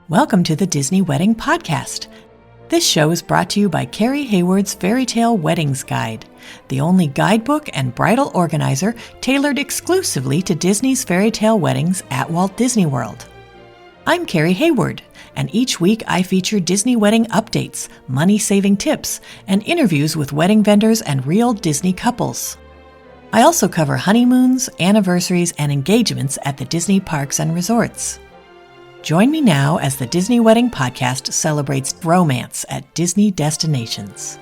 Welcome to the Disney Wedding Podcast. This show is brought to you by Carrie Hayward's Fairy Tale Weddings Guide, the only guidebook and bridal organizer tailored exclusively to Disney's fairy tale weddings at Walt Disney World. I'm Carrie Hayward, and each week I feature Disney wedding updates, money-saving tips, and interviews with wedding vendors and real Disney couples. I also cover honeymoons, anniversaries, and engagements at the Disney parks and resorts. Join me now as the Disney Wedding Podcast celebrates romance at Disney destinations.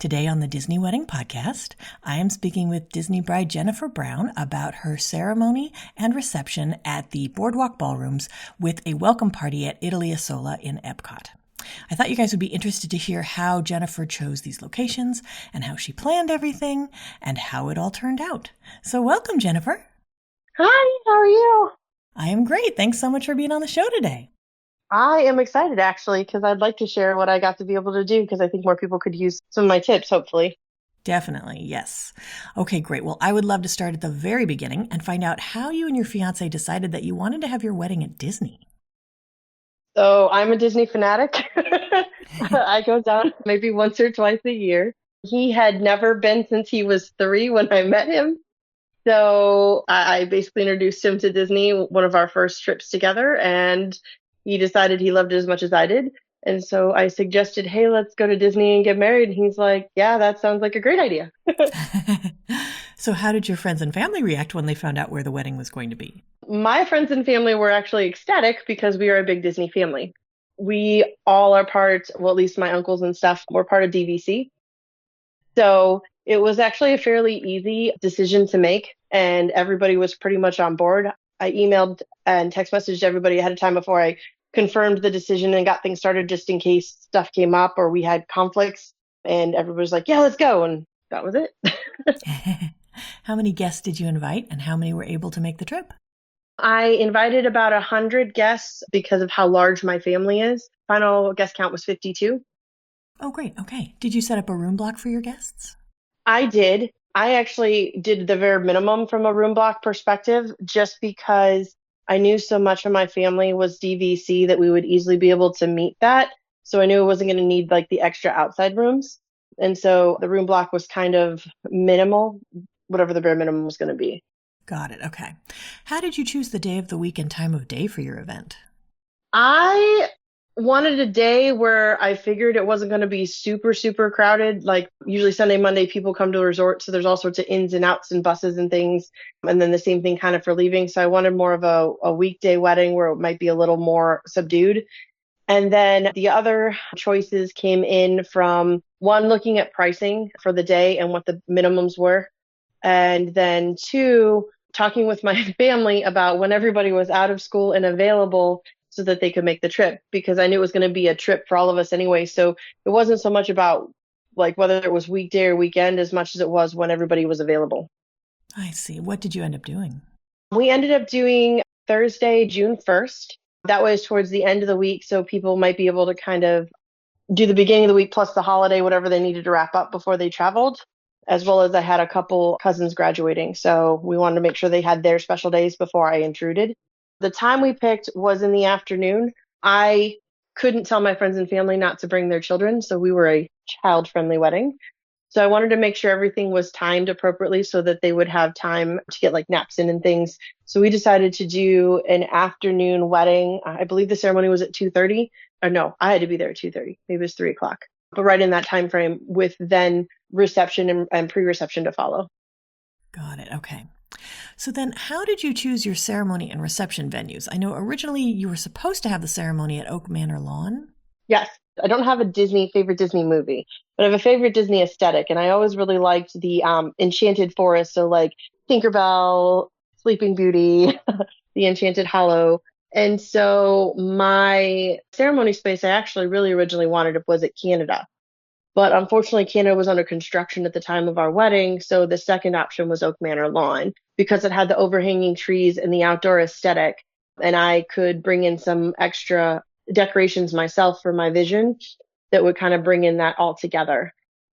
Today on the Disney Wedding Podcast, I am speaking with Disney bride Jennifer Brown about her ceremony and reception at the BoardWalk Ballrooms with a welcome party at Italia Sola in Epcot. I thought you guys would be interested to hear how Jennifer chose these locations and how she planned everything and how it all turned out. So welcome, Jennifer. Hi, how are you? I am great. Thanks so much for being on the show today. I am excited, actually, because I'd like to share what I got to be able to do because I think more people could use some of my tips, hopefully. Definitely, yes. Okay, great. Well, I would love to start at the very beginning and find out how you and your fiance decided that you wanted to have your wedding at Disney. So I'm a Disney fanatic. I go down maybe once or twice a year. He had never been since he was 3 when I met him. So I basically introduced him to Disney, one of our first trips together, and he decided he loved it as much as I did. And so I suggested, hey, let's go to Disney and get married. And he's like, yeah, that sounds like a great idea. So how did your friends and family react when they found out where the wedding was going to be? My friends and family were actually ecstatic because we are a big Disney family. We all are part, well, at least my uncles and stuff, were part of DVC. So it was actually a fairly easy decision to make, and everybody was pretty much on board. I emailed and text messaged everybody ahead of time before I confirmed the decision and got things started just in case stuff came up or we had conflicts. And everybody was like, yeah, let's go. And that was it. How many guests did you invite and how many were able to make the trip? I invited about 100 guests because of how large my family is. Final guest count was 52. Oh, great. Okay. Did you set up a room block for your guests? I did. I actually did the very minimum from a room block perspective just because I knew so much of my family was DVC that we would easily be able to meet that. So I knew I wasn't going to need like the extra outside rooms. And so the room block was kind of minimal, whatever the bare minimum was going to be. Got it. Okay. How did you choose the day of the week and time of day for your event? I wanted a day where I figured it wasn't going to be super, super crowded. Like usually Sunday, Monday, people come to a resort. So there's all sorts of ins and outs and buses and things. And then the same thing kind of for leaving. So I wanted more of a weekday wedding where it might be a little more subdued. And then the other choices came in from one, looking at pricing for the day and what the minimums were. And then 2, talking with my family about when everybody was out of school and available so that they could make the trip, because I knew it was going to be a trip for all of us anyway. So it wasn't so much about like whether it was weekday or weekend as much as it was when everybody was available. I see. What did you end up doing? We ended up doing Thursday, June 1st. That was towards the end of the week. So people might be able to kind of do the beginning of the week plus the holiday, whatever they needed to wrap up before they traveled. As well as I had a couple cousins graduating. So we wanted to make sure they had their special days before I intruded. The time we picked was in the afternoon. I couldn't tell my friends and family not to bring their children. So we were a child-friendly wedding. So I wanted to make sure everything was timed appropriately so that they would have time to get like naps in and things. So we decided to do an afternoon wedding. I believe the ceremony was at 2:30. Or no, I had to be there at 2:30. Maybe it was 3 o'clock. But right in that time frame with then reception and pre-reception to follow. Got it. Okay. So then how did you choose your ceremony and reception venues? I know originally you were supposed to have the ceremony at Oak Manor Lawn. Yes. I don't have a favorite Disney movie, but I have a favorite Disney aesthetic. And I always really liked the Enchanted Forest. So like Tinkerbell, Sleeping Beauty, the Enchanted Hollow. And so my ceremony space I actually really originally wanted was at Canada. But unfortunately, Canada was under construction at the time of our wedding. So the second option was Oak Manor Lawn because it had the overhanging trees and the outdoor aesthetic. And I could bring in some extra decorations myself for my vision that would kind of bring in that all together.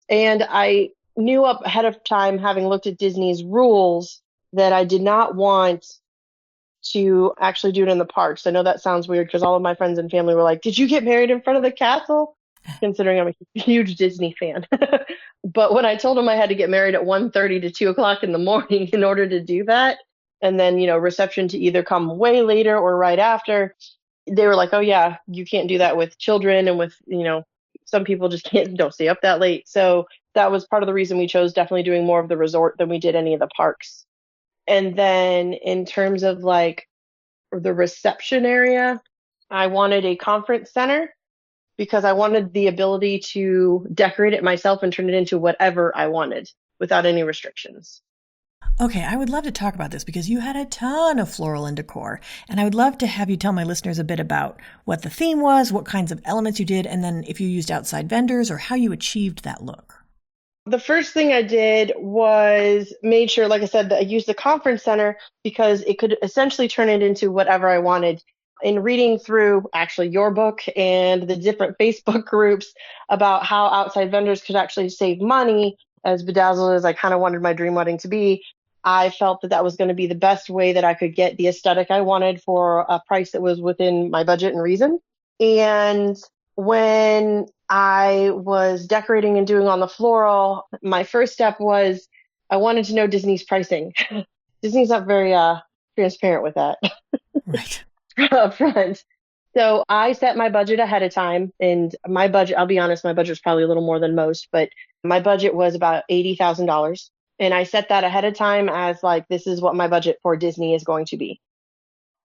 And I knew up ahead of time, having looked at Disney's rules, that I did not want to actually do it in the parks. I know that sounds weird because all of my friends and family were like, "Did you get married in front of the castle?" Considering I'm a huge Disney fan. But when I told them I had to get married at 1:30 to 2 o'clock in the morning in order to do that, and then, reception to either come way later or right after, they were like, "Oh yeah, you can't do that with children and with, some people just don't stay up that late." So that was part of the reason we chose definitely doing more of the resort than we did any of the parks. And then in terms of like the reception area, I wanted a conference center because I wanted the ability to decorate it myself and turn it into whatever I wanted without any restrictions. Okay, I would love to talk about this because you had a ton of floral and decor, and I would love to have you tell my listeners a bit about what the theme was, what kinds of elements you did, and then if you used outside vendors or how you achieved that look. The first thing I did was made sure, like I said, that I used the conference center because it could essentially turn it into whatever I wanted. In reading through actually your book and the different Facebook groups about how outside vendors could actually save money, as bedazzled as I kind of wanted my dream wedding to be, I felt that that was going to be the best way that I could get the aesthetic I wanted for a price that was within my budget and reason. And when I was decorating and doing on the floral, my first step was I wanted to know Disney's pricing. Disney's not very transparent with that Right. up front. So I set my budget ahead of time, and my budget, I'll be honest, my budget was probably a little more than most, but my budget was about $80,000. And I set that ahead of time as like, this is what my budget for Disney is going to be.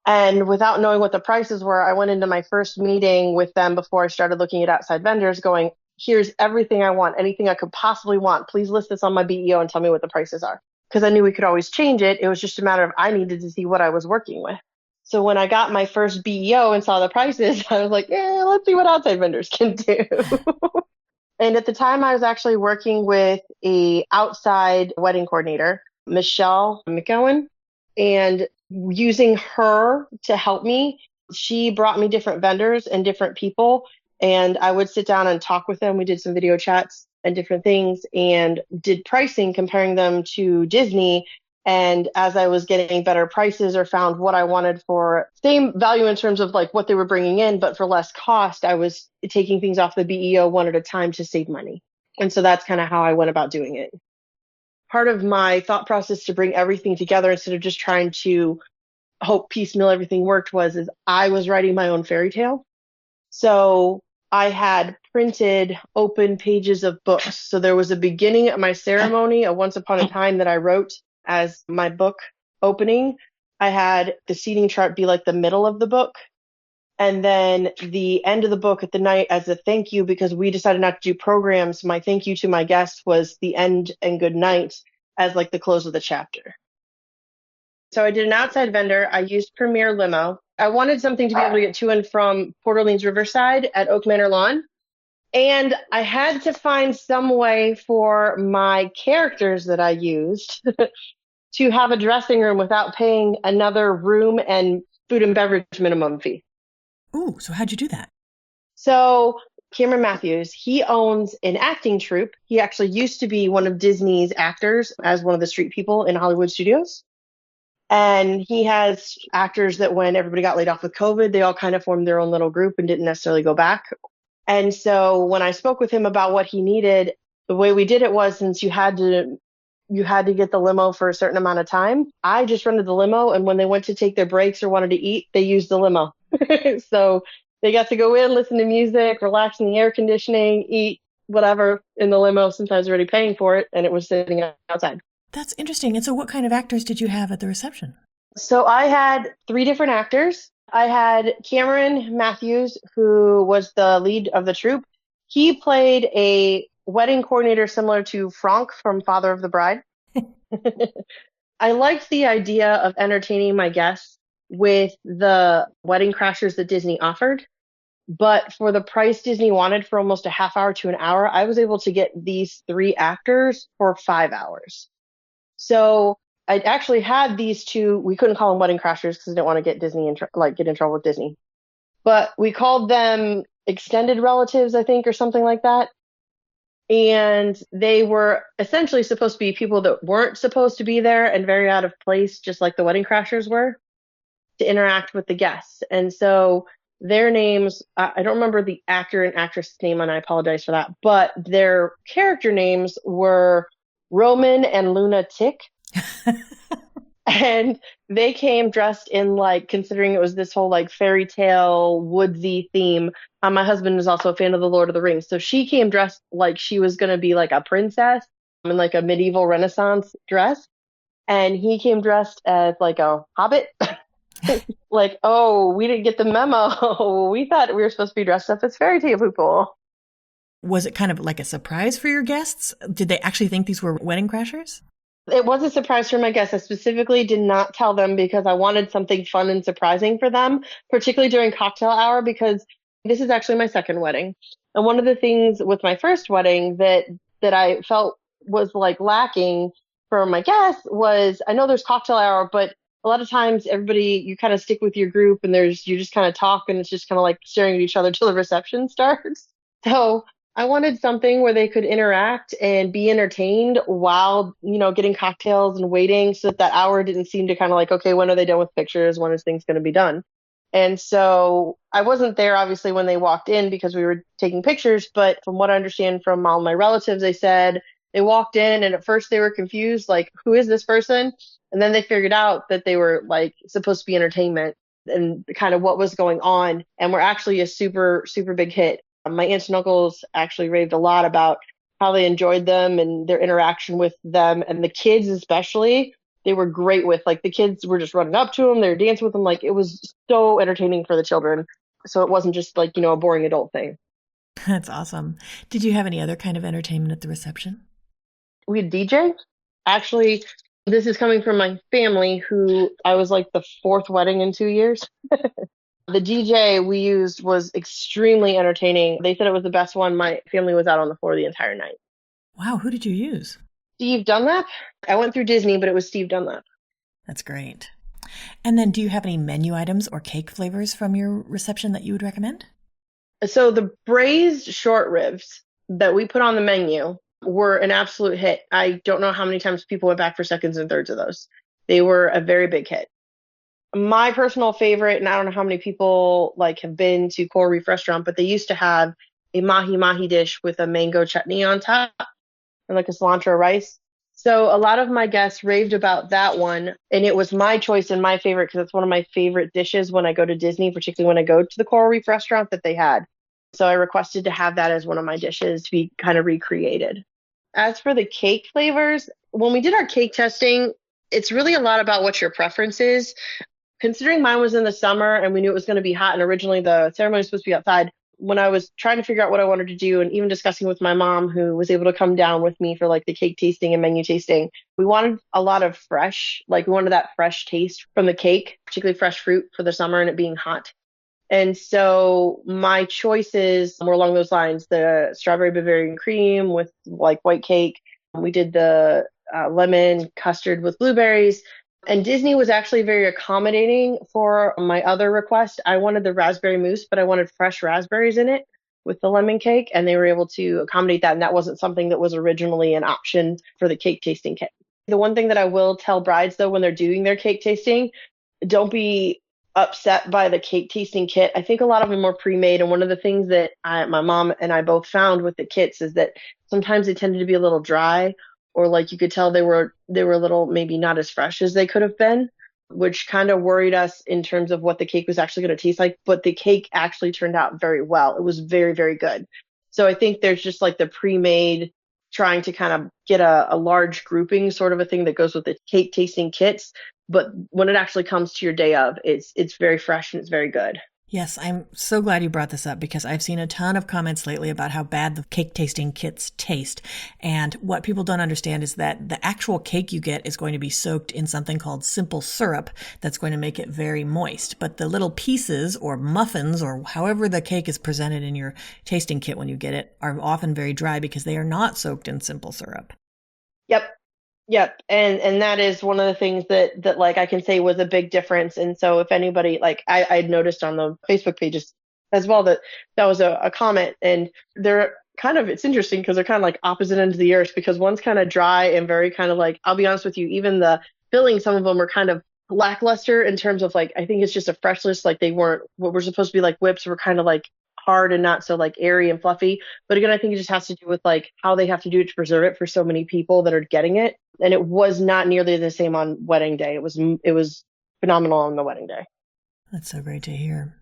And without knowing what the prices were, I went into my first meeting with them before I started looking at outside vendors going, here's everything I want, anything I could possibly want. Please list this on my BEO and tell me what the prices are. Because I knew we could always change it. It was just a matter of I needed to see what I was working with. So when I got my first BEO and saw the prices, I was like, let's see what outside vendors can do. And at the time, I was actually working with a outside wedding coordinator, Michelle McGowan, and using her to help me, she brought me different vendors and different people, and I would sit down and talk with them. We did some video chats and different things and did pricing, comparing them to Disney. And as I was getting better prices or found what I wanted for same value in terms of like what they were bringing in, but for less cost, I was taking things off the BEO one at a time to save money. And so that's kind of how I went about doing it. Part of my thought process to bring everything together instead of just trying to hope piecemeal everything worked is I was writing my own fairy tale. So I had printed open pages of books. So there was a beginning at my ceremony, a Once Upon a Time that I wrote as my book opening. I had the seating chart be like the middle of the book. And then the end of the book at the night as a thank you, because we decided not to do programs. My thank you to my guests was the end and good night as like the close of the chapter. So I did an outside vendor. I used Premier Limo. I wanted something to be able to get to and from Port Orleans Riverside at Oak Manor Lawn. And I had to find some way for my characters that I used to have a dressing room without paying another room and food and beverage minimum fee. Ooh, so how'd you do that? So Cameron Matthews, he owns an acting troupe. He actually used to be one of Disney's actors as one of the street people in Hollywood studios. And he has actors that when everybody got laid off with COVID, they all kind of formed their own little group and didn't necessarily go back. And so when I spoke with him about what he needed, the way we did it was, since you had to get the limo for a certain amount of time, I just rented the limo. And when they went to take their breaks or wanted to eat, they used the limo. So they got to go in, listen to music, relax in the air conditioning, eat whatever in the limo, sometimes already paying for it. And it was sitting outside. That's interesting. And so what kind of actors did you have at the reception? So I had 3 different actors. I had Cameron Matthews, who was the lead of the troupe. He played a wedding coordinator similar to Franck from Father of the Bride. I liked the idea of entertaining my guests with the wedding crashers that Disney offered. But for the price Disney wanted for almost a half hour to an hour, I was able to get these 3 actors for 5 hours. So I actually had these 2, we couldn't call them wedding crashers because we didn't want to get Disney get in trouble with Disney. But we called them extended relatives, I think, or something like that. And they were essentially supposed to be people that weren't supposed to be there and very out of place, just like the Wedding Crashers were, to interact with the guests. And so their names, I don't remember the actor and actress name, and I apologize for that, but their character names were Roman and Luna Tick. And they came dressed in, like, considering it was this whole like fairy tale woodsy theme. My husband is also a fan of the Lord of the Rings. So she came dressed like she was going to be like a princess in like a medieval Renaissance dress. And he came dressed as like a hobbit. Like, oh, we didn't get the memo. We thought we were supposed to be dressed up as fairy tale people. Was it kind of like a surprise for your guests? Did they actually think these were Wedding Crashers? It was a surprise for my guests. I specifically did not tell them because I wanted something fun and surprising for them, particularly during cocktail hour, because this is actually my second wedding. And one of the things with my first wedding that I felt was like lacking for my guests was, I know there's cocktail hour, but a lot of times everybody, you kind of stick with your group and you just kind of talk and it's just kind of like staring at each other till the reception starts. So I wanted something where they could interact and be entertained while, getting cocktails and waiting, so that hour didn't seem to kind of like, okay, when are they done with pictures? When is things going to be done? And so I wasn't there, obviously, when they walked in because we were taking pictures. But from what I understand from all my relatives, they said they walked in and at first they were confused, like, who is this person? And then they figured out that they were like supposed to be entertainment and kind of what was going on. And we're actually a super, super big hit. My aunts and uncles actually raved a lot about how they enjoyed them and their interaction with them. And the kids especially, they were great with, like, the kids were just running up to them. They were dancing with them. Like, it was so entertaining for the children. So it wasn't just like, a boring adult thing. That's awesome. Did you have any other kind of entertainment at the reception? We had DJ. Actually, this is coming from my family, who I was like the fourth wedding in 2 years. The DJ we used was extremely entertaining. They said it was the best one. My family was out on the floor the entire night. Wow, who did you use? Steve Dunlap. I went through Disney, but it was Steve Dunlap. That's great. And then do you have any menu items or cake flavors from your reception that you would recommend? So the braised short ribs that we put on the menu were an absolute hit. I don't know how many times people went back for seconds and thirds of those. They were a very big hit. My personal favorite, and I don't know how many people have been to Coral Reef Restaurant, but they used to have a mahi dish with a mango chutney on top and like a cilantro rice. So a lot of my guests raved about that one, and it was my choice and my favorite because it's one of my favorite dishes when I go to Disney, particularly when I go to the Coral Reef Restaurant that they had. So I requested to have that as one of my dishes to be kind of recreated. As for the cake flavors, when we did our cake testing, it's really a lot about what your preference is. Considering mine was in the summer and we knew it was going to be hot, and originally the ceremony was supposed to be outside, when I was trying to figure out what I wanted to do and even discussing with my mom, who was able to come down with me for like the cake tasting and menu tasting, we wanted a lot of fresh, we wanted that fresh taste from the cake, particularly fresh fruit for the summer and it being hot. And so my choices were along those lines: the strawberry Bavarian cream with like white cake. We did the lemon custard with blueberries. And Disney was actually very accommodating for my other request. I wanted the raspberry mousse, but I wanted fresh raspberries in it with the lemon cake. And they were able to accommodate that. And that wasn't something that was originally an option for the cake tasting kit. The one thing that I will tell brides, though, when they're doing their cake tasting, don't be upset by the cake tasting kit. I think a lot of them are pre-made. And one of the things that my mom and I both found with the kits is that sometimes they tended to be a little dry, or like you could tell they were a little maybe not as fresh as they could have been, which kind of worried us in terms of what the cake was actually going to taste like. But the cake actually turned out very well. It was very, very good. So I think there's just like the pre-made, trying to kind of get a large grouping sort of a thing that goes with the cake tasting kits. But when it actually comes to your day of, it's very fresh and it's very good. Yes, I'm so glad you brought this up because I've seen a ton of comments lately about how bad the cake tasting kits taste. And what people don't understand is that the actual cake you get is going to be soaked in something called simple syrup that's going to make it very moist. But the little pieces or muffins or however the cake is presented in your tasting kit when you get it are often very dry because they are not soaked in simple syrup. Yep. And that is one of the things that like I can say was a big difference. And so if anybody, like I'd noticed on the Facebook pages as well, that was a comment, and they're it's interesting because they're kind of like opposite ends of the earth, because one's kind of dry and very kind of like, I'll be honest with you, even the filling, some of them are kind of lackluster in terms of like, I think it's just a freshness. Like they weren't, what were supposed to be like whips were kind of like hard and not so like airy and fluffy. But again, I think it just has to do with like how they have to do it to preserve it for so many people that are getting it. And it was not nearly the same on wedding day. It was phenomenal on the wedding day. That's so great to hear.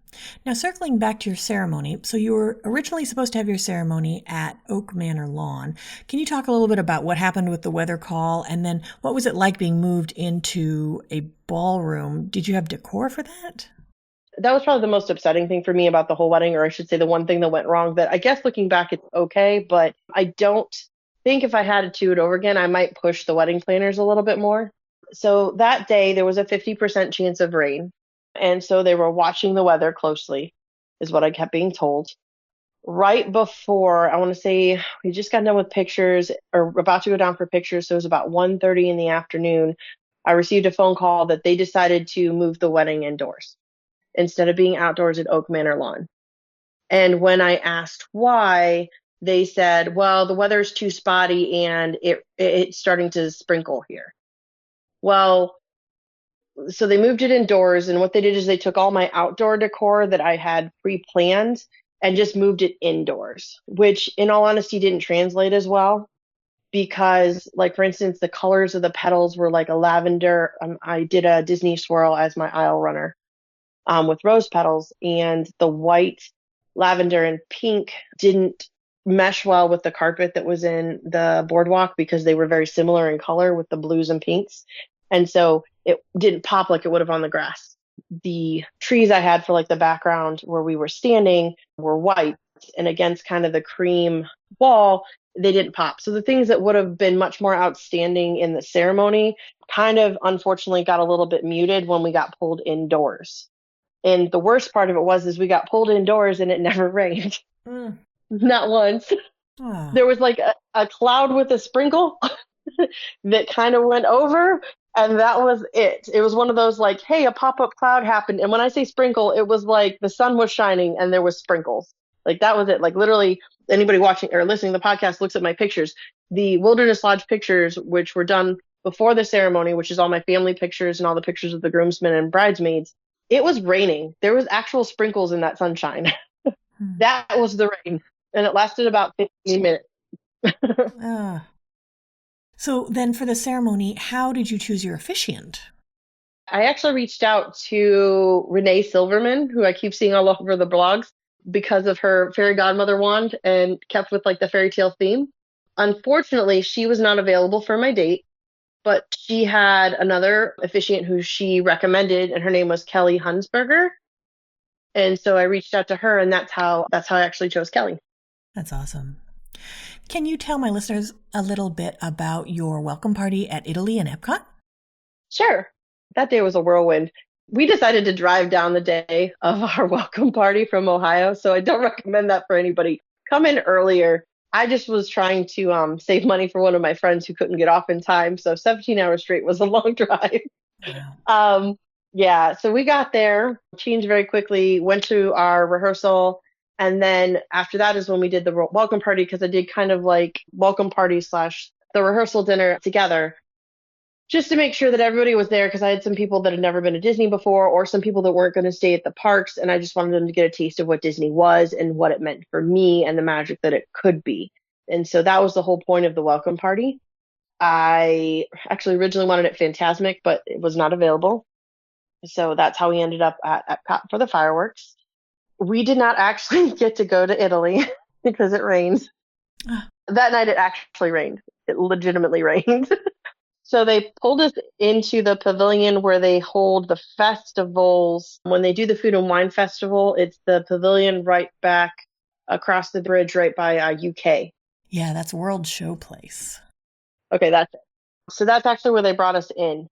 Now, circling back to your ceremony, so you were originally supposed to have your ceremony at Oak Manor Lawn. Can you talk a little bit about what happened with the weather call, and then what was it like being moved into a ballroom? Did you have decor for that? That was probably the most upsetting thing for me about the whole wedding, or I should say the one thing that went wrong, that I guess looking back, it's okay, but I don't think if I had to do it over again, I might push the wedding planners a little bit more. So that day there was a 50% chance of rain. And so they were watching the weather closely, is what I kept being told. Right before, I want to say we just got done with pictures, or about to go down for pictures. So it was about 1:30 in the afternoon. I received a phone call that they decided to move the wedding indoors instead of being outdoors at Oak Manor Lawn. And when I asked why, they said, well, the weather's too spotty and it's starting to sprinkle here. Well, so they moved it indoors, and what they did is they took all my outdoor decor that I had pre-planned and just moved it indoors, which in all honesty didn't translate as well, because like, for instance, the colors of the petals were like a lavender. I did a Disney swirl as my aisle runner with rose petals, and the white, lavender, and pink didn't mesh well with the carpet that was in the boardwalk because they were very similar in color with the blues and pinks. And so it didn't pop like it would have on the grass. The trees I had for like the background where we were standing were white, and against kind of the cream wall, they didn't pop. So the things that would have been much more outstanding in the ceremony kind of unfortunately got a little bit muted when we got pulled indoors. And the worst part of it is we got pulled indoors and it never rained. Not once. Oh. There was like a cloud with a sprinkle that kind of went over, and that was it. It was one of those like, hey, a pop-up cloud happened. And when I say sprinkle, it was like the sun was shining and there was sprinkles. Like that was it. Like literally anybody watching or listening to the podcast looks at my pictures. The Wilderness Lodge pictures, which were done before the ceremony, which is all my family pictures and all the pictures of the groomsmen and bridesmaids, it was raining. There was actual sprinkles in that sunshine. That was the rain. And it lasted about 15 minutes. So then for the ceremony, how did you choose your officiant? I actually reached out to Renee Silverman, who I keep seeing all over the blogs, because of her fairy godmother wand, and kept with like the fairy tale theme. Unfortunately, she was not available for my date, but she had another officiant who she recommended, and her name was Kelly Hunsberger. And so I reached out to her, and that's how I actually chose Kelly. That's awesome. Can you tell my listeners a little bit about your welcome party at Italy and Epcot? Sure. That day was a whirlwind. We decided to drive down the day of our welcome party from Ohio, so I don't recommend that for anybody. Come in earlier. I just was trying to save money for one of my friends who couldn't get off in time, so 17 hours straight was a long drive. Wow. Yeah, so we got there, changed very quickly, went to our rehearsal, and then after that is when we did the welcome party, because I did kind of like welcome party / the rehearsal dinner together, just to make sure that everybody was there, because I had some people that had never been to Disney before, or some people that weren't going to stay at the parks, and I just wanted them to get a taste of what Disney was and what it meant for me and the magic that it could be. And so that was the whole point of the welcome party. I actually originally wanted it Fantasmic, but it was not available. So that's how we ended up at Epcot for the fireworks. We did not actually get to go to Italy because it rained. That night it actually rained. It legitimately rained. So they pulled us into the pavilion where they hold the festivals. When they do the Food and Wine Festival, it's the pavilion right back across the bridge right by UK. Yeah, that's World Showplace. Okay, that's it. So that's actually where they brought us in.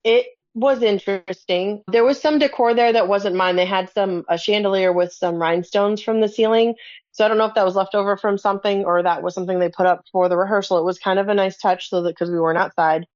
It was interesting. There was some decor there that wasn't mine. They had a chandelier with some rhinestones from the ceiling. So I don't know if that was left over from something or that was something they put up for the rehearsal. It was kind of a nice touch because we weren't outside.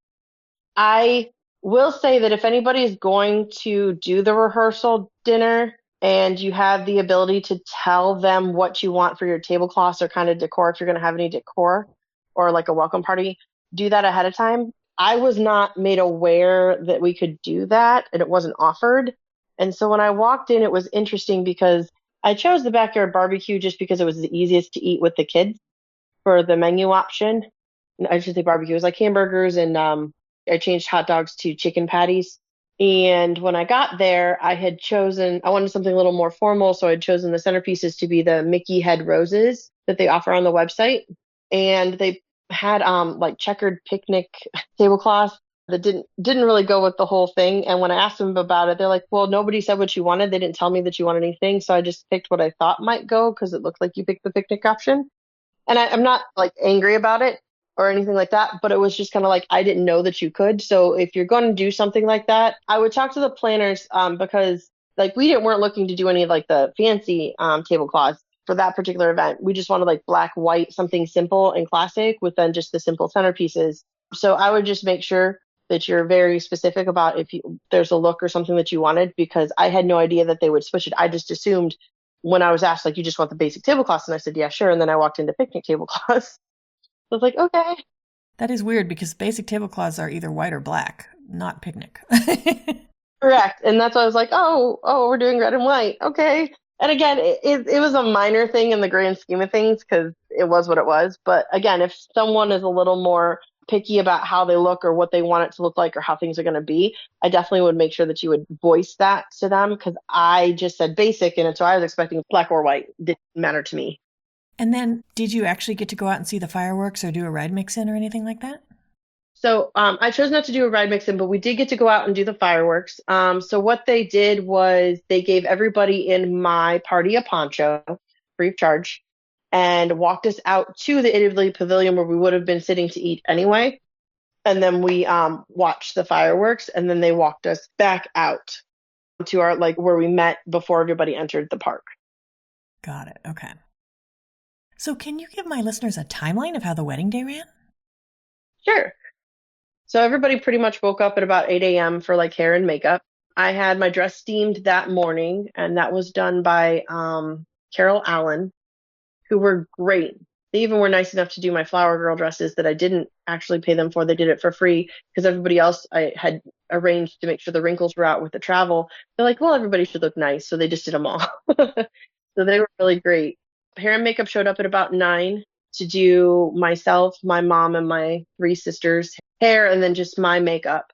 I will say that if anybody is going to do the rehearsal dinner, and you have the ability to tell them what you want for your tablecloths or kind of decor if you're going to have any decor or like a welcome party. Do that ahead of time. I was not made aware that we could do that and it wasn't offered. And so when I walked in, it was interesting because I chose the backyard barbecue just because it was the easiest to eat with the kids for the menu option. I should say barbecue. It was like hamburgers and I changed hot dogs to chicken patties. And when I got there, I wanted something a little more formal. So I'd chosen the centerpieces to be the Mickey head roses that they offer on the website. And they had like checkered picnic tablecloths that didn't really go with the whole thing. And when I asked them about it, they're like, well, nobody said what you wanted. They didn't tell me that you wanted anything. So I just picked what I thought might go because it looked like you picked the picnic option. And I'm not like angry about it or anything like that, but it was just kind of like I didn't know that you could. So if you're going to do something like that, I would talk to the planners because like weren't looking to do any of like the fancy tablecloths for that particular event. We just wanted like black, white, something simple and classic with then just the simple centerpieces. So I would just make sure that you're very specific about there's a look or something that you wanted because I had no idea that they would switch it. I just assumed when I was asked, like, you just want the basic tablecloths? And I said, yeah, sure. And then I walked into picnic tablecloths. I was like, okay. That is weird because basic tablecloths are either white or black, not picnic. Correct. And that's why I was like, we're doing red and white. Okay. And again, it was a minor thing in the grand scheme of things because it was what it was. But again, if someone is a little more picky about how they look or what they want it to look like or how things are going to be, I definitely would make sure that you would voice that to them because I just said basic and so I was expecting black or white. It didn't matter to me. And then did you actually get to go out and see the fireworks or do a ride mix-in or anything like that? So I chose not to do a ride mix-in, but we did get to go out and do the fireworks. So what they did was they gave everybody in my party a poncho free of charge and walked us out to the Italy Pavilion where we would have been sitting to eat anyway. And then we watched the fireworks and then they walked us back out to our like where we met before everybody entered the park. Got it. Okay. So can you give my listeners a timeline of how the wedding day ran? Sure. So everybody pretty much woke up at about 8 a.m. for like hair and makeup. I had my dress steamed that morning, and that was done by Carol Allen, who were great. They even were nice enough to do my flower girl dresses that I didn't actually pay them for. They did it for free because everybody else I had arranged to make sure the wrinkles were out with the travel. They're like, well, everybody should look nice. So they just did them all. So they were really great. Hair and makeup showed up at about 9 to do myself, my mom, and my 3 sisters' hair, and then just my makeup.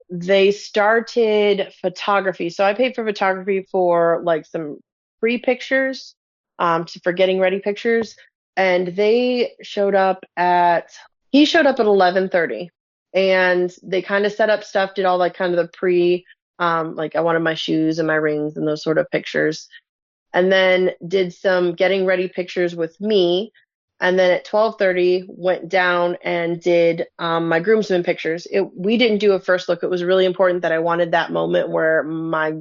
They started photography. So I paid for photography for like some free pictures, for getting ready pictures. And he showed up at 11:30 and they kind of set up stuff, did all like kind of the like I wanted my shoes and my rings and those sort of pictures. And then did some getting ready pictures with me. And then at 12:30 went down and did my groomsmen pictures. We didn't do a first look. It was really important that I wanted that moment where my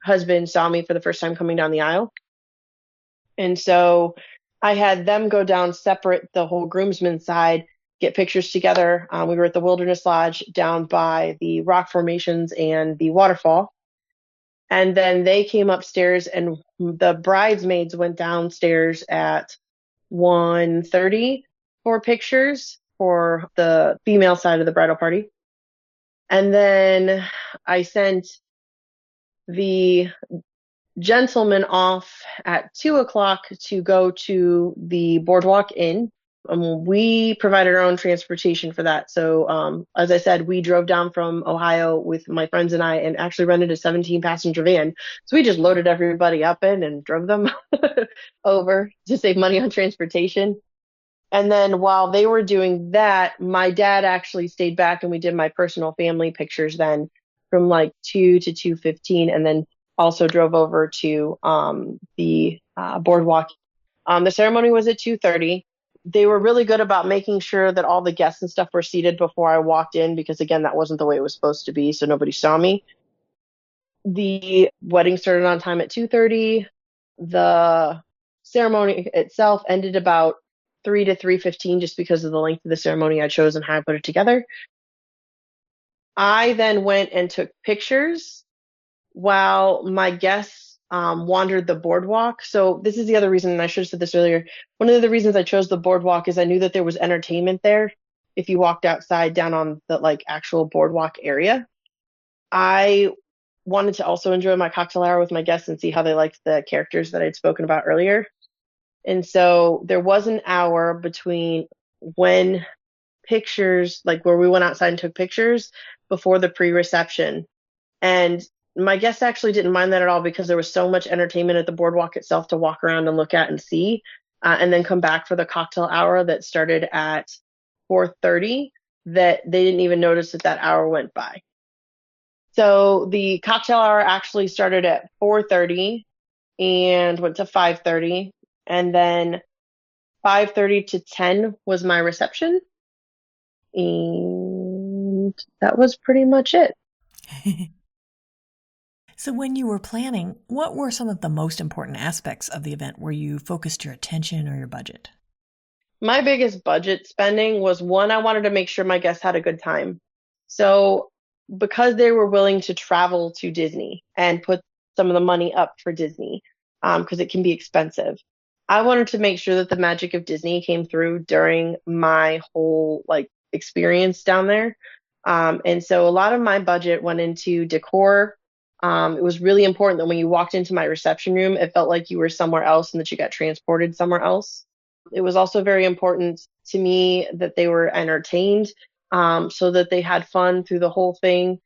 husband saw me for the first time coming down the aisle. And so I had them go down separate, the whole groomsmen side, get pictures together. We were at the Wilderness Lodge down by the rock formations and the waterfall. And then they came upstairs and the bridesmaids went downstairs at 1:30 for pictures for the female side of the bridal party. And then I sent the gentleman off at 2:00 to go to the BoardWalk Inn. We provided our own transportation for that. So as I said, we drove down from Ohio with my friends and I and actually rented a 17-passenger van. So we just loaded everybody up in and drove them over to save money on transportation. And then while they were doing that, my dad actually stayed back and we did my personal family pictures then from like 2 to 2:15 and then also drove over to the boardwalk. The ceremony was at 2:30. They were really good about making sure that all the guests and stuff were seated before I walked in because, again, that wasn't the way it was supposed to be, so nobody saw me. The wedding started on time at 2:30. The ceremony itself ended about 3 to 3:15 just because of the length of the ceremony I chose and how I put it together. I then went and took pictures while my guests wandered the boardwalk. So this is the other reason, and I should have said this earlier. One of the reasons I chose the boardwalk is I knew that there was entertainment there. If you walked outside down on the like actual boardwalk area, I wanted to also enjoy my cocktail hour with my guests and see how they liked the characters that I'd spoken about earlier. And so there was an hour between when pictures, like where we went outside and took pictures before the pre-reception. And my guests actually didn't mind that at all because there was so much entertainment at the boardwalk itself to walk around and look at and see, and then come back for the cocktail hour that started at 4:30 that they didn't even notice that that hour went by. So the cocktail hour actually started at 4:30 and went to 5:30, and then 5:30 to 10 was my reception, and that was pretty much it. So when you were planning, what were some of the most important aspects of the event where you focused your attention or your budget? My biggest budget spending was one, I wanted to make sure my guests had a good time. So because they were willing to travel to Disney and put some of the money up for Disney, because it can be expensive, I wanted to make sure that the magic of Disney came through during my whole like experience down there. And so a lot of my budget went into decor. It was really important that when you walked into my reception room, it felt like you were somewhere else and that you got transported somewhere else. It was also very important to me that they were entertained, so that they had fun through the whole thing.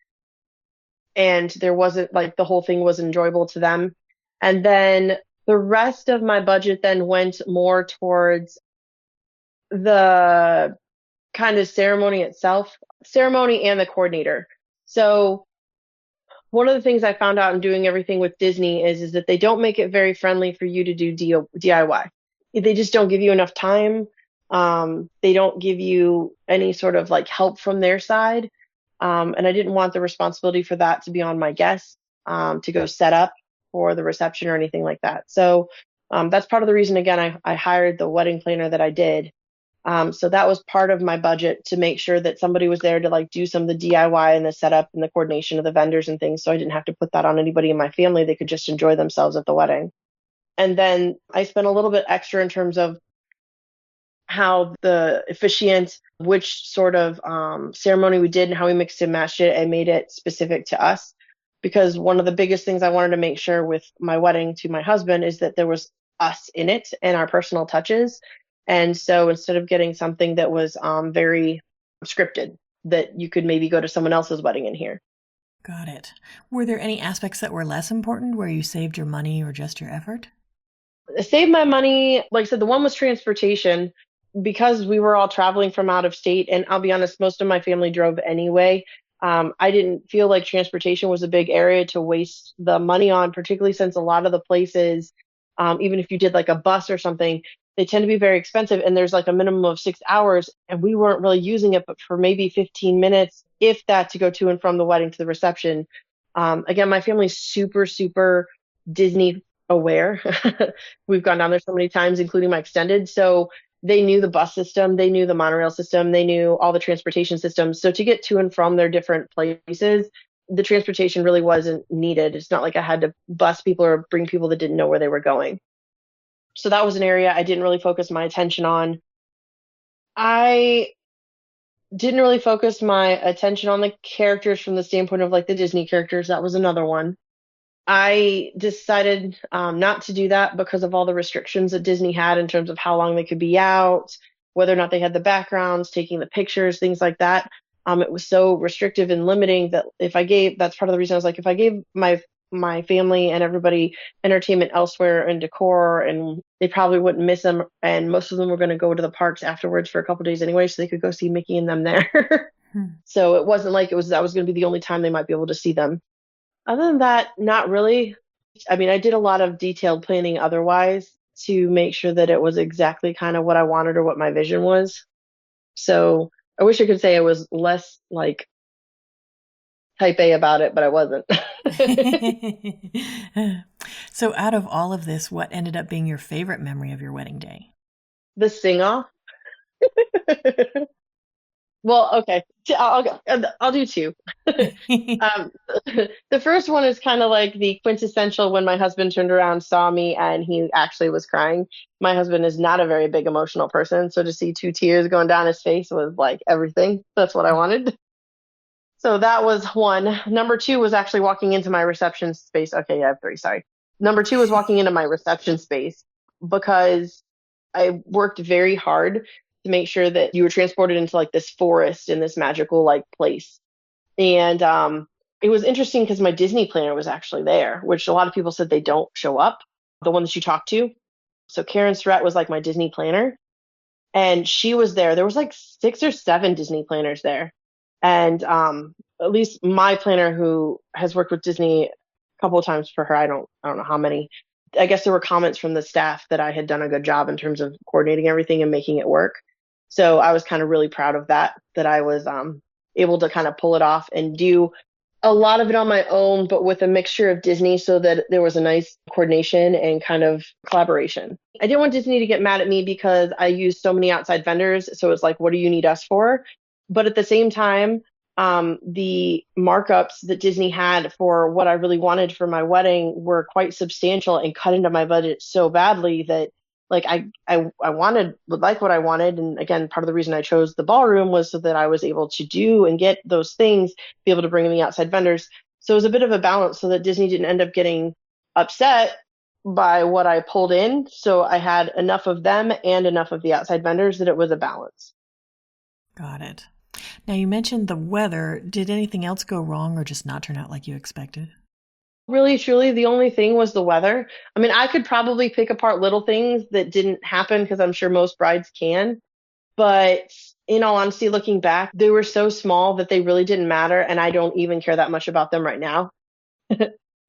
And there wasn't like the whole thing was enjoyable to them. And then the rest of my budget then went more towards the kind of ceremony itself, ceremony and the coordinator. So one of the things I found out in doing everything with Disney is that they don't make it very friendly for you to do DIY. They just don't give you enough time. They don't give you any sort of like help from their side. And I didn't want the responsibility for that to be on my guests, to go set up for the reception or anything like that. So that's part of the reason, again, I hired the wedding planner that I did. So that was part of my budget to make sure that somebody was there to like do some of the DIY and the setup and the coordination of the vendors and things. So I didn't have to put that on anybody in my family. They could just enjoy themselves at the wedding. And then I spent a little bit extra in terms of how the officiant, which sort of ceremony we did and how we mixed and matched it and made it specific to us. Because one of the biggest things I wanted to make sure with my wedding to my husband is that there was us in it and our personal touches. And so instead of getting something that was very scripted, that you could maybe go to someone else's wedding and hear. Got it. Were there any aspects that were less important where you saved your money or just your effort? Save my money. Like I said, the one was transportation because we were all traveling from out of state. And I'll be honest, most of my family drove anyway. I didn't feel like transportation was a big area to waste the money on, particularly since a lot of the places, even if you did like a bus or something, they tend to be very expensive. And there's like a minimum of 6 hours. And we weren't really using it, but for maybe 15 minutes, if that, to go to and from the wedding to the reception. Again, my family's super, super Disney aware. We've gone down there so many times, including my extended. So they knew the bus system, they knew the monorail system, they knew all the transportation systems. So to get to and from their different places, the transportation really wasn't needed. It's not like I had to bus people or bring people that didn't know where they were going. So that was an area I didn't really focus my attention on. I didn't really focus my attention on the characters from the standpoint of like the Disney characters. That was another one. I decided not to do that because of all the restrictions that Disney had in terms of how long they could be out, whether or not they had the backgrounds, taking the pictures, things like that. It was so restrictive and limiting that that's part of the reason I was like, if I gave my family and everybody entertainment elsewhere and decor, and they probably wouldn't miss them. And most of them were going to go to the parks afterwards for a couple of days anyway, so they could go see Mickey and them there. So it wasn't like that was going to be the only time they might be able to see them. Other than that, not really. I mean, I did a lot of detailed planning otherwise to make sure that it was exactly kind of what I wanted or what my vision was. So I wish I could say I was less like type A about it, but I wasn't. So out of all of this, what ended up being your favorite memory of your wedding day? The sing-off. Well, okay. I'll do two. Um, the first one is kind of like the quintessential when my husband turned around, saw me, and he actually was crying. My husband is not a very big emotional person, so to see two tears going down his face was like everything. That's what I wanted. So that was one. Number two was actually walking into my reception space. Okay, yeah, I have three, sorry. Number two was walking into my reception space because I worked very hard to make sure that you were transported into like this forest in this magical like place. And it was interesting because my Disney planner was actually there, which a lot of people said they don't show up, the one that you talk to. So Karen Surratt was like my Disney planner, and she was there. There was like six or seven Disney planners there. And at least my planner, who has worked with Disney a couple of times for her, I don't know how many. I guess there were comments from the staff that I had done a good job in terms of coordinating everything and making it work. So I was kind of really proud of that, that I was able to kind of pull it off and do a lot of it on my own, but with a mixture of Disney so that there was a nice coordination and kind of collaboration. I didn't want Disney to get mad at me because I used so many outside vendors. So it's like, what do you need us for? But at the same time, the markups that Disney had for what I really wanted for my wedding were quite substantial and cut into my budget so badly that like I would like what I wanted. And again, part of the reason I chose the ballroom was so that I was able to do and get those things, be able to bring in the outside vendors. So it was a bit of a balance so that Disney didn't end up getting upset by what I pulled in. So I had enough of them and enough of the outside vendors that it was a balance. Got it. Now, you mentioned the weather. Did anything else go wrong or just not turn out like you expected? Really, truly, the only thing was the weather. I mean, I could probably pick apart little things that didn't happen because I'm sure most brides can. But in all honesty, looking back, they were so small that they really didn't matter. And I don't even care that much about them right now.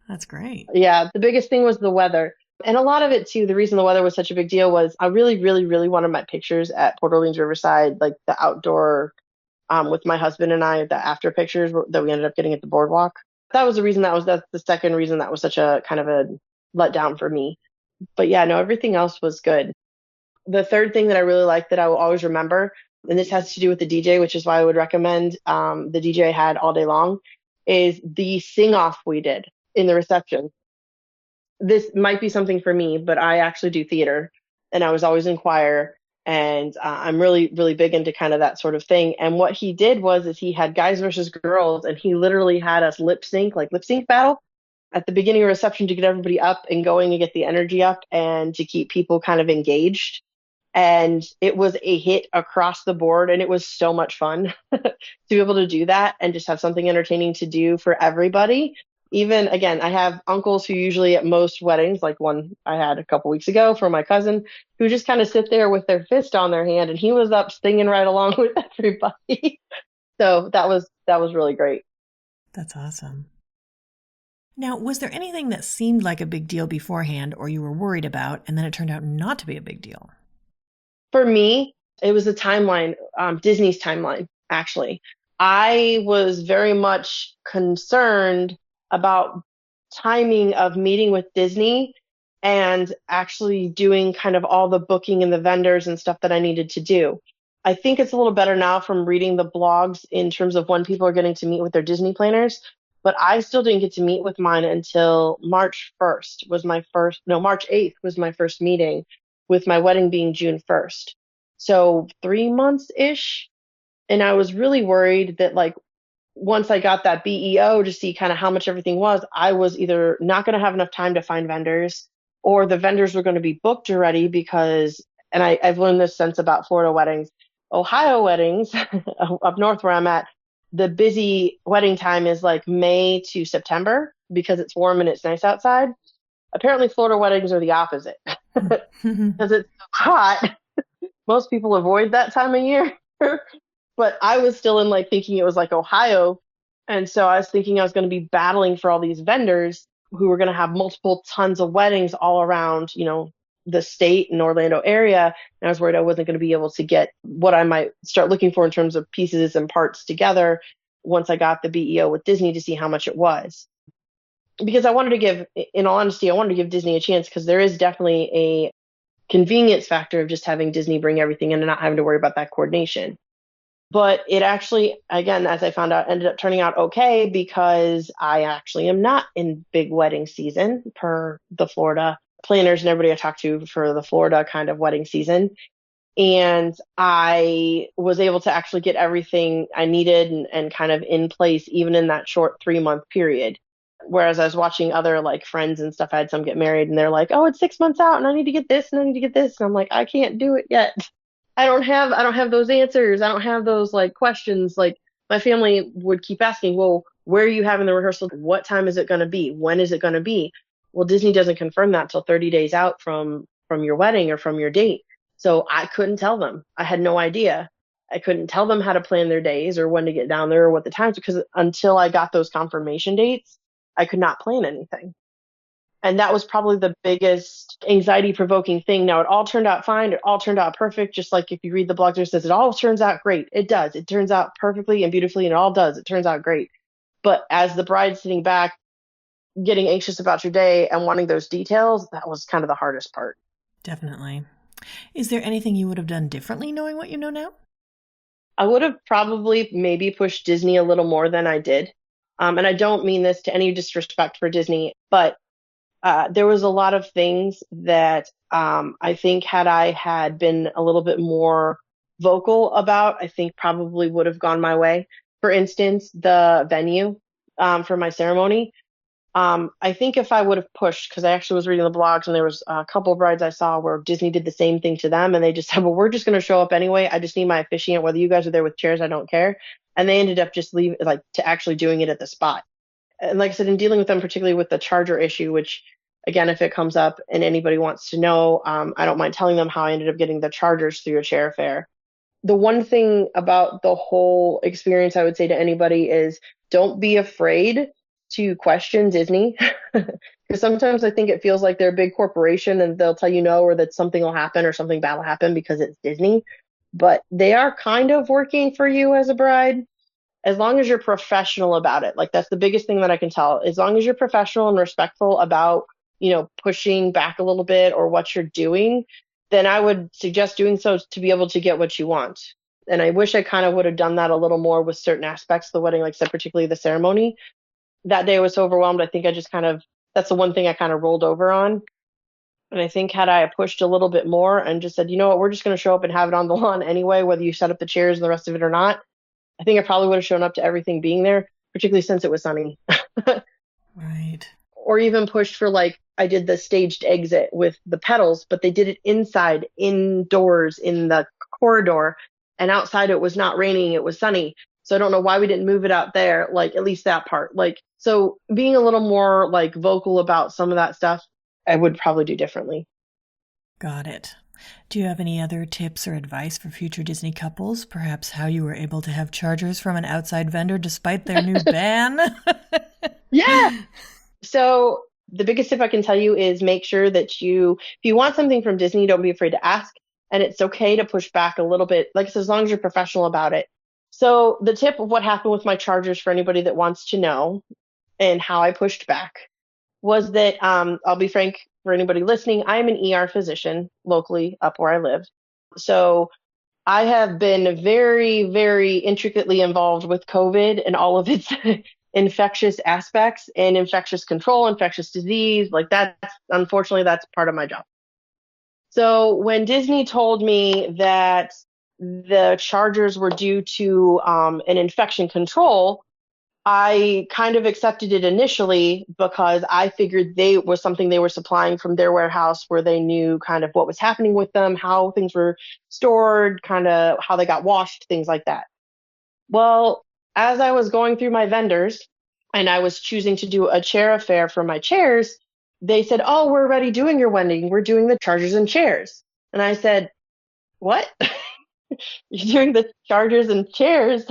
That's great. Yeah, the biggest thing was the weather. And a lot of it too, the reason the weather was such a big deal was I really, really, really wanted my pictures at Port Orleans Riverside, like the outdoor with my husband and I, the after pictures that we ended up getting at the boardwalk. That was the reason that's the second reason that was such a kind of a letdown for me. But yeah, no, everything else was good. The third thing that I really like that I will always remember, and this has to do with the DJ, which is why I would recommend the DJ I had all day long, is the sing off we did in the reception. This might be something for me, but I actually do theater and I was always in choir. And I'm really, really big into kind of that sort of thing. And what he did was is he had guys versus girls, and he literally had us lip sync battle at the beginning of reception to get everybody up and going and get the energy up and to keep people kind of engaged. And it was a hit across the board, and it was so much fun to be able to do that and just have something entertaining to do for everybody. Even again, I have uncles who usually at most weddings, like one I had a couple weeks ago for my cousin, who just kind of sit there with their fist on their hand, and he was up singing right along with everybody. So that was really great. That's awesome. Now, was there anything that seemed like a big deal beforehand or you were worried about, and then it turned out not to be a big deal? For me, it was a timeline, Disney's timeline, actually. I was very much concerned about timing of meeting with Disney and actually doing kind of all the booking and the vendors and stuff that I needed to do. I think it's a little better now from reading the blogs in terms of when people are getting to meet with their Disney planners, but I still didn't get to meet with mine until March 1st was my first, no, March 8th was my first meeting, with my wedding being June 1st. So 3 months ish. And I was really worried that like once I got that BEO to see kind of how much everything was, I was either not going to have enough time to find vendors or the vendors were going to be booked already because, and I've learned this sense about Florida weddings, Ohio weddings up north where I'm at, the busy wedding time is like May to September because it's warm and it's nice outside. Apparently Florida weddings are the opposite because it's hot. Most people avoid that time of year. But I was still in like thinking it was like Ohio. And so I was thinking I was going to be battling for all these vendors who were going to have multiple tons of weddings all around, the state and Orlando area. And I was worried I wasn't going to be able to get what I might start looking for in terms of pieces and parts together once I got the BEO with Disney to see how much it was. Because I wanted to give, in all honesty, I wanted to give Disney a chance because there is definitely a convenience factor of just having Disney bring everything in and not having to worry about that coordination. But it actually, again, as I found out, ended up turning out okay because I actually am not in big wedding season per the Florida planners and everybody I talked to for the Florida kind of wedding season. And I was able to actually get everything I needed and kind of in place, even in that short 3-month period. Whereas I was watching other like friends and stuff, I had some get married and they're like, oh, it's 6 months out and I need to get this and I need to get this. And I'm like, I can't do it yet. I don't have those answers. I don't have those like questions. Like my family would keep asking, well, where are you having the rehearsal? What time is it going to be? When is it going to be? Well, Disney doesn't confirm that till 30 days out from your wedding or from your date. So I couldn't tell them. I had no idea. I couldn't tell them how to plan their days or when to get down there or what the times, because until I got those confirmation dates, I could not plan anything. And that was probably the biggest anxiety provoking thing. Now, it all turned out fine. It all turned out perfect. Just like if you read the blog, it says it all turns out great. It does. It turns out perfectly and beautifully, and it all does. It turns out great. But as the bride sitting back, getting anxious about your day and wanting those details, that was kind of the hardest part. Definitely. Is there anything you would have done differently knowing what you know now? I would have probably maybe pushed Disney a little more than I did. And I don't mean this to any disrespect for Disney, but there was a lot of things that I think had I had been a little bit more vocal about, I think probably would have gone my way. For instance, the venue for my ceremony. I think if I would have pushed, because I actually was reading the blogs and there was a couple of brides I saw where Disney did the same thing to them and they just said, well, we're just going to show up anyway. I just need my officiant. Whether you guys are there with chairs, I don't care. And they ended up just leaving, like, to actually doing it at the spot. And like I said, in dealing with them, particularly with the charger issue, which again, if it comes up and anybody wants to know, I don't mind telling them how I ended up getting the chargers through a chair fare. The one thing about the whole experience I would say to anybody is don't be afraid to question Disney. Because sometimes I think it feels like they're a big corporation and they'll tell you no, or that something will happen or something bad will happen because it's Disney. But they are kind of working for you as a bride as long as you're professional about it. Like that's the biggest thing that I can tell. As long as you're professional and respectful about, pushing back a little bit or what you're doing, then I would suggest doing so to be able to get what you want. And I wish I kind of would have done that a little more with certain aspects of the wedding, like I said, particularly the ceremony. That day I was so overwhelmed. I think I just that's the one thing I kind of rolled over on. And I think had I pushed a little bit more and just said, you know what, we're just going to show up and have it on the lawn anyway, whether you set up the chairs and the rest of it or not, I think I probably would have shown up to everything being there, particularly since it was sunny. Right. Or even pushed for, like, I did the staged exit with the pedals, but they did it indoors in the corridor, and outside it was not raining, it was sunny. So I don't know why we didn't move it out there, like at least that part. Like, so being a little more like vocal about some of that stuff, I would probably do differently. Got it. Do you have any other tips or advice for future Disney couples? Perhaps how you were able to have chargers from an outside vendor despite their new ban? Yeah. So the biggest tip I can tell you is make sure that if you want something from Disney, don't be afraid to ask. And it's okay to push back a little bit, like I said, as long as you're professional about it. So the tip of what happened with my chargers for anybody that wants to know and how I pushed back was that, I'll be frank for anybody listening, I am an ER physician locally up where I live. So I have been very, very intricately involved with COVID and all of its infectious aspects and infectious control, infectious disease. Like unfortunately, that's part of my job. So when Disney told me that the chargers were due to an infection control, I kind of accepted it initially because I figured was something they were supplying from their warehouse where they knew kind of what was happening with them, how things were stored, kind of how they got washed, things like that. Well, as I was going through my vendors and I was choosing to do a chair affair for my chairs, they said, oh, we're already doing your wedding. We're doing the chargers and chairs. And I said, what? You're doing the chargers and chairs?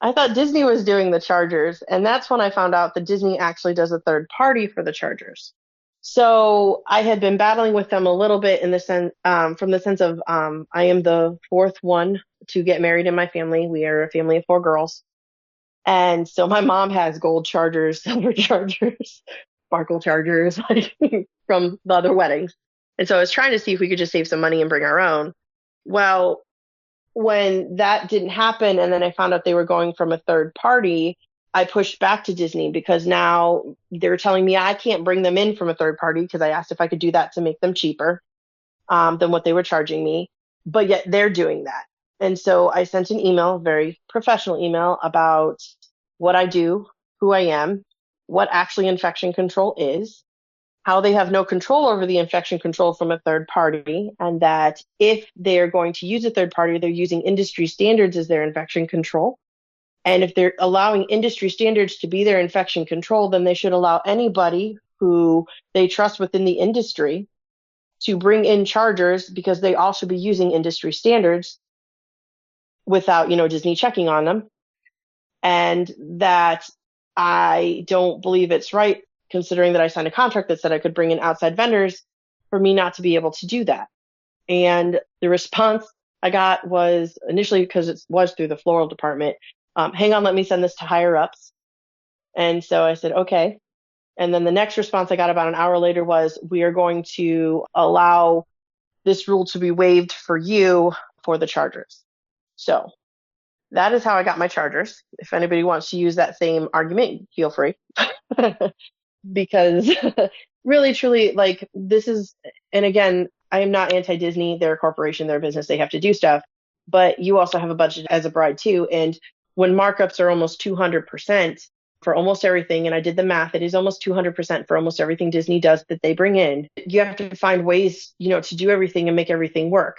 I thought Disney was doing the chargers. And that's when I found out that Disney actually does a third party for the chargers. So I had been battling with them a little bit in the sense, from the sense of, I am the fourth one to get married in my family. We are a family of 4 girls. And so my mom has gold chargers, silver chargers, sparkle chargers, like from the other weddings. And so I was trying to see if we could just save some money and bring our own. Well, when that didn't happen, and then I found out they were going from a third party, I pushed back to Disney because now they're telling me I can't bring them in from a third party because I asked if I could do that to make them cheaper than what they were charging me. But yet they're doing that. And so I sent an email, very professional email, about what I do, who I am, what actually infection control is, how they have no control over the infection control from a third party, and that if they're going to use a third party, they're using industry standards as their infection control. And if they're allowing industry standards to be their infection control, then they should allow anybody who they trust within the industry to bring in chargers, because they all should be using industry standards without, Disney checking on them. And that I don't believe it's right, considering that I signed a contract that said I could bring in outside vendors, for me not to be able to do that. And the response I got was, initially, because it was through the floral department, hang on, let me send this to higher ups. And so I said, okay. And then the next response I got about an hour later was, we are going to allow this rule to be waived for you for the chargers. So that is how I got my chargers. If anybody wants to use that same argument, feel free. Because really, truly, like, this is, and again, I am not anti-Disney. They're a corporation, they're a business, they have to do stuff. But you also have a budget as a bride too. And when markups are almost 200% for almost everything, and I did the math, it is almost 200% for almost everything Disney does that they bring in. You have to find ways, to do everything and make everything work.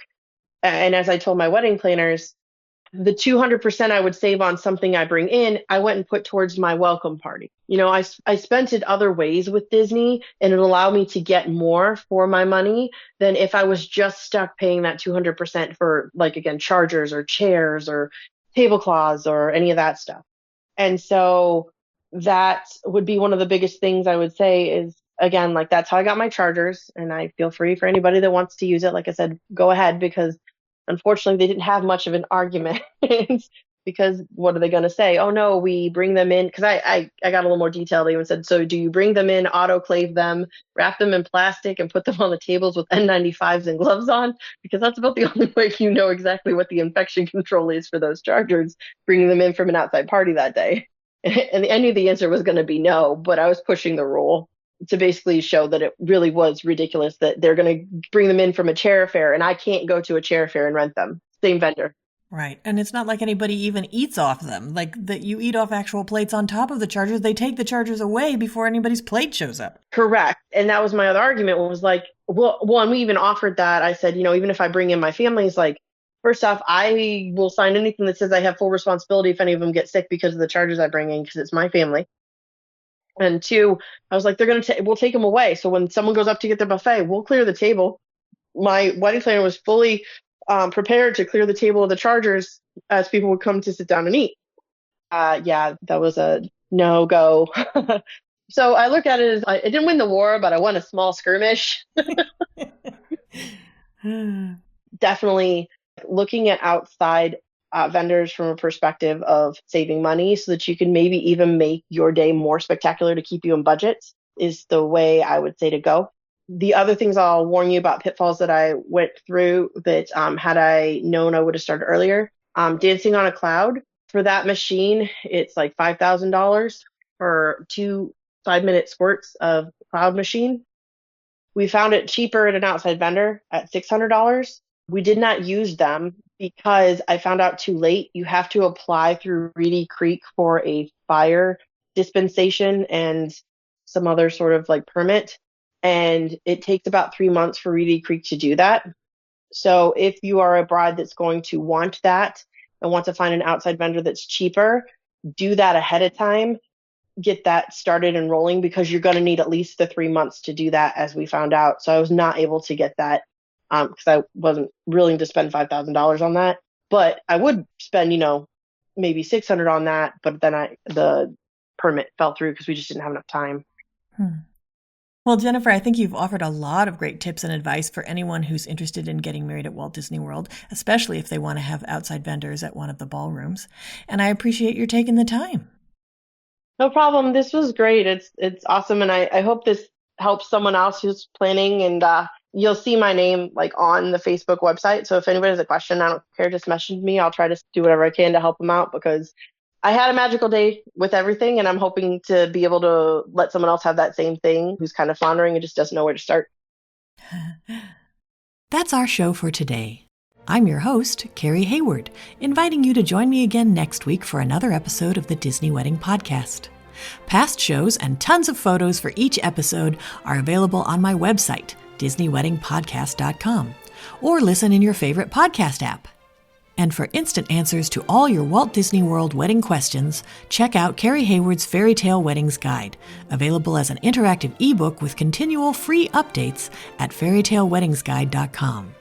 And as I told my wedding planners, the 200% I would save on something I bring in, I went and put towards my welcome party. I spent it other ways with Disney, and it allowed me to get more for my money than if I was just stuck paying that 200% for, like, again, chargers or chairs or tablecloths or any of that stuff. And so that would be one of the biggest things I would say is, again, like, that's how I got my chargers. And I feel free for anybody that wants to use it. Like I said, go ahead, because unfortunately they didn't have much of an argument. Because what are they going to say? Oh no, we bring them in. Because I got a little more detail. They even said, so do you bring them in, autoclave them, wrap them in plastic, and put them on the tables with N95s and gloves on? Because that's about the only way you know exactly what the infection control is for those chargers, bringing them in from an outside party that day. And I knew the answer was going to be no, but I was pushing the rule to basically show that it really was ridiculous that they're going to bring them in from a chair fair, and I can't go to a chair fair and rent them. Same vendor. Right. And it's not like anybody even eats off them. Like, that you eat off actual plates on top of the chargers. They take the chargers away before anybody's plate shows up. Correct. And that was my other argument, was like, well, and we even offered that. I said, even if I bring in my families, like, first off, I will sign anything that says I have full responsibility if any of them get sick because of the chargers I bring in, because it's my family. And two, I was like, we'll take them away. So when someone goes up to get their buffet, we'll clear the table. My wedding planner was fully prepared to clear the table of the chargers as people would come to sit down and eat. Yeah, that was a no-go. So I look at it as, I didn't win the war, but I won a small skirmish. Definitely looking at outside vendors from a perspective of saving money so that you can maybe even make your day more spectacular to keep you in budget is the way I would say to go. The other things I'll warn you about, pitfalls that I went through that had I known, I would have started earlier. Dancing on a cloud. For that machine, it's like $5,000 for 2 5-minute squirts of cloud machine. We found it cheaper at an outside vendor at $600. We did not use them because I found out too late. You have to apply through Reedy Creek for a fire dispensation and some other sort of like permit. And it takes about 3 months for Reedy Creek to do that. So if you are a bride that's going to want that and want to find an outside vendor that's cheaper, do that ahead of time. Get that started and rolling, because you're going to need at least the 3 months to do that, as we found out. So I was not able to get that because I wasn't willing to spend $5,000 on that. But I would spend, maybe $600 on that. But then the permit fell through because we just didn't have enough time. Well, Jennifer, I think you've offered a lot of great tips and advice for anyone who's interested in getting married at Walt Disney World, especially if they want to have outside vendors at one of the ballrooms. And I appreciate your taking the time. No problem. This was great. It's awesome. And I hope this helps someone else who's planning and you'll see my name like on the Facebook website. So if anybody has a question, I don't care, just message me. I'll try to do whatever I can to help them out, because I had a magical day with everything, and I'm hoping to be able to let someone else have that same thing who's kind of floundering and just doesn't know where to start. That's our show for today. I'm your host, Carrie Hayward, inviting you to join me again next week for another episode of the Disney Wedding Podcast. Past shows and tons of photos for each episode are available on my website, DisneyWeddingPodcast.com, or listen in your favorite podcast app. And for instant answers to all your Walt Disney World wedding questions, check out Carrie Hayward's Fairy Tale Weddings Guide, available as an interactive ebook with continual free updates at fairytaleweddingsguide.com.